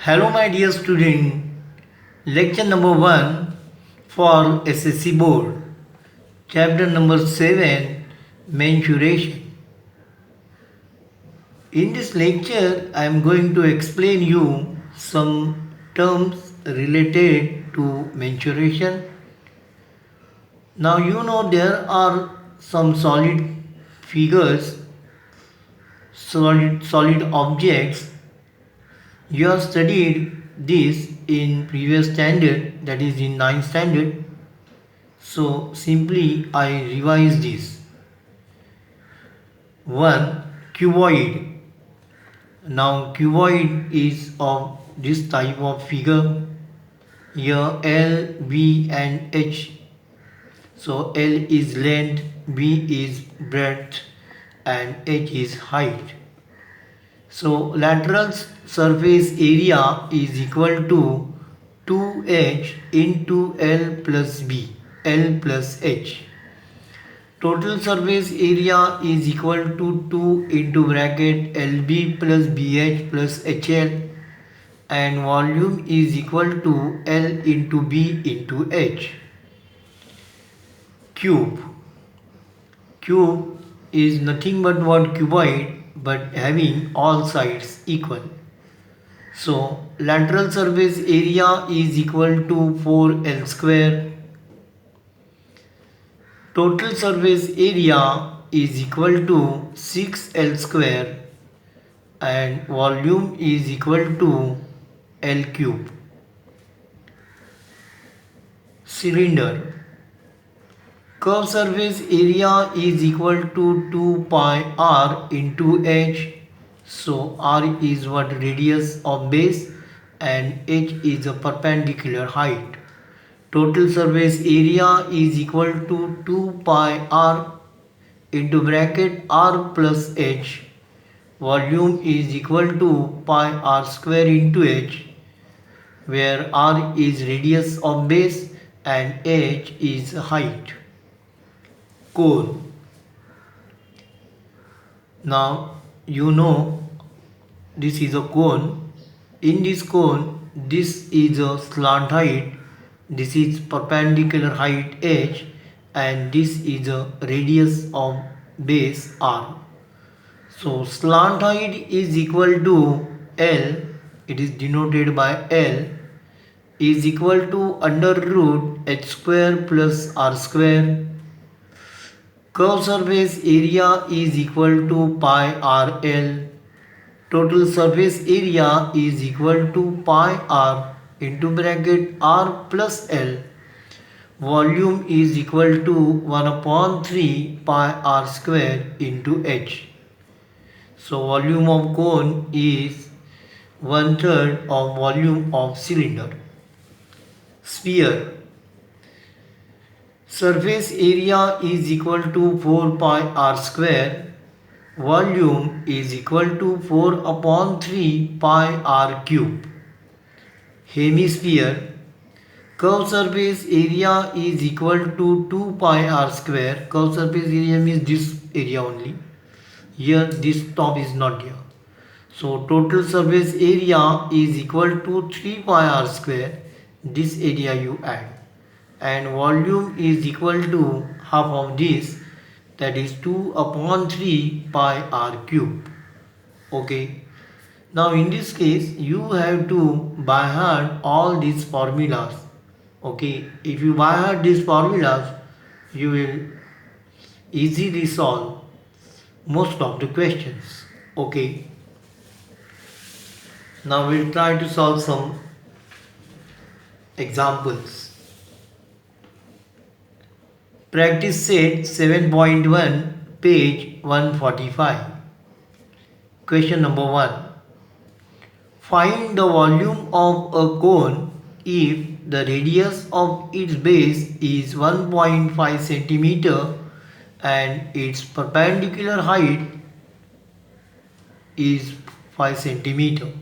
Hello, my dear student. Lecture number 1 for SSC Board. Chapter number 7 Mensuration. In this lecture, I am going to explain you some terms related to mensuration. Now, you know there are some solid figures, solid objects. You have studied this in previous standard, that is in 9th standard. So simply I revise this. 1. Cuboid. Now cuboid is of this type of figure. Here L, B and H. So L is length, B is breadth and H is height. So lateral surface area is equal to 2H into L plus B, L plus H. Total surface area is equal to 2 into bracket LB plus BH plus HL, and volume is equal to L into B into H. Cube. Cube is nothing but what cuboid, but having all sides equal. So lateral surface area is equal to 4L square. Total surface area is equal to 6L square and volume is equal to L cube. Cylinder. Curved surface area is equal to 2 pi r into h. So r is what radius of base and h is a perpendicular height. Total surface area is equal to 2 pi r into bracket r plus h. Volume is equal to pi r square into h, where r is radius of base and h is height. Cone. Now you know this is a cone. In this cone, this is a slant height, this is perpendicular height h, and this is a radius of base r. So slant height is equal to L, it is denoted by L, is equal to under root h square plus r square. Curved surface area is equal to pi RL. Total surface area is equal to pi r into bracket r plus L. Volume is equal to 1 upon 3 pi r square into h. So volume of cone is 1/3 of volume of cylinder. Sphere. Surface area is equal to 4 pi r square. Volume is equal to 4 upon 3 pi r cube. Hemisphere. Curved surface area is equal to 2 pi r square. Curved surface area means this area only. Here this top is not here. So total surface area is equal to 3 pi r square. This area you add. And volume is equal to half of this, that is 2 upon 3 pi r cube. Okay. Now in this case you have to by heart all these formulas. Okay. If you by heart these formulas, you will easily solve most of the questions. Okay. Now we'll try to solve some examples. Practice set 7.1, page 145. Question number 1. Find the volume of a cone if the radius of its base is 1.5 cm and its perpendicular height is 5 cm.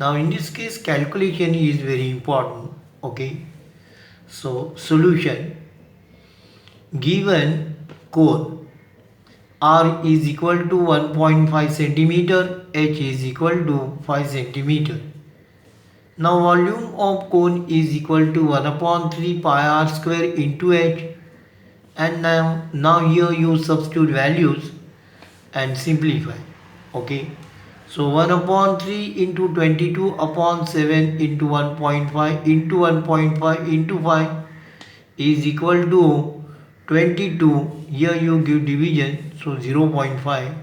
Now in this case calculation is very important. Okay. So solution. Given cone r is equal to 1.5 cm, h is equal to 5 cm. Now volume of cone is equal to 1 upon 3 pi r square into h, and now here you substitute values and simplify. Okay, so 1 upon 3 into 22 upon 7 into 1.5 into 1.5 into 5 is equal to 22. Here you give division, so 0.5.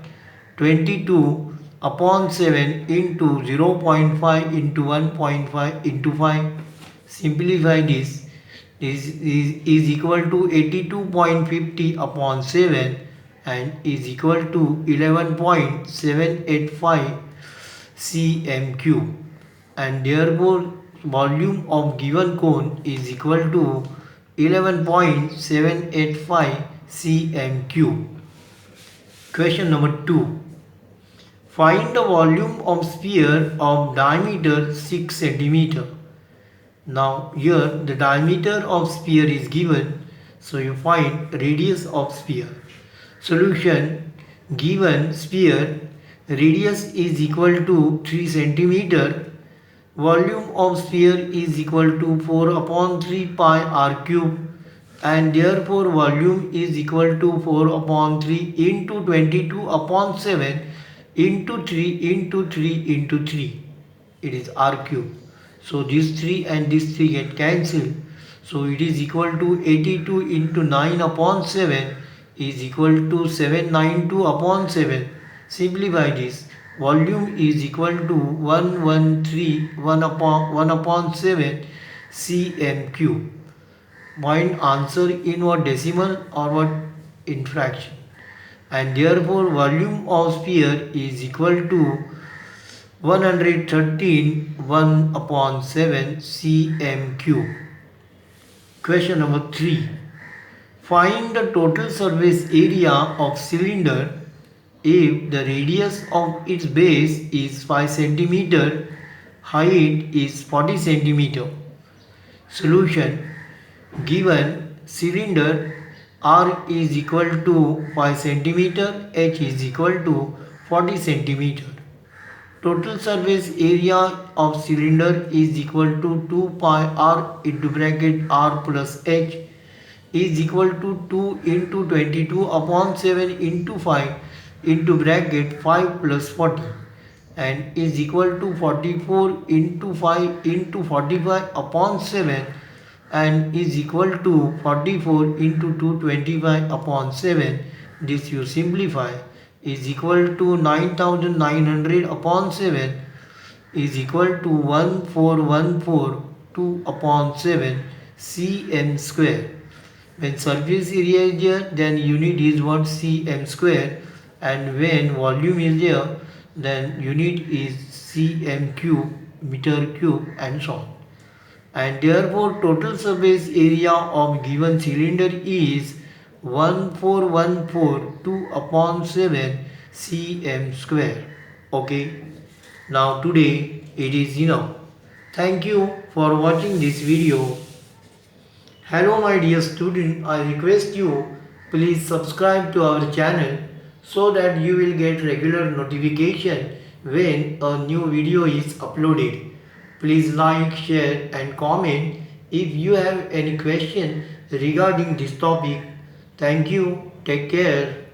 22 upon 7 into 0.5 into 1.5 into 5. Simplify this. This is equal to 82.50 upon 7 and is equal to 11.785 cm cube, and therefore volume of given cone is equal to 11.785 cm cube. Question number 2. Find the volume of sphere of diameter 6 cm. Now here the diameter of sphere is given, so you find radius of sphere. Solution: given sphere radius is equal to 3 cm, volume of sphere is equal to 4 upon 3 pi r cube, and therefore volume is equal to 4 upon 3 into 22 upon 7 into 3 into 3 into 3. It is r cube. So this 3 and this 3 get cancelled. So it is equal to 82 into 9 upon 7 is equal to 792 upon 7. Simplify this. Volume is equal to 1 upon 7 cm cube. Find answer in what decimal or what in fraction. And therefore volume of sphere is equal to 113 1 upon 7 cm cube. Question number 3. Find the total surface area of cylinder if the radius of its base is 5 cm, height is 40 cm. Solution: given cylinder R is equal to 5 cm, H is equal to 40 cm. Total surface area of cylinder is equal to 2 pi r into bracket r plus h is equal to 2 into 22 upon 7 into 5 into bracket 5 plus 40, and is equal to 44 into 5 into 45 upon 7 and is equal to 44 into 225 upon 7. This you simplify is equal to 9900 upon 7 is equal to 14142 upon 7 cm square. When surface area is there, then unit is what? cm square, and when volume is there, then unit is cm cube, meter cube, and so on. And therefore total surface area of given cylinder is 14142 upon 7 cm square. Okay, now today it is enough. Thank you for watching this video. Hello my dear student, I request you please subscribe to our channel so that you will get regular notification when a new video is uploaded. Please like, share and comment if you have any question regarding this topic. Thank you. Take care.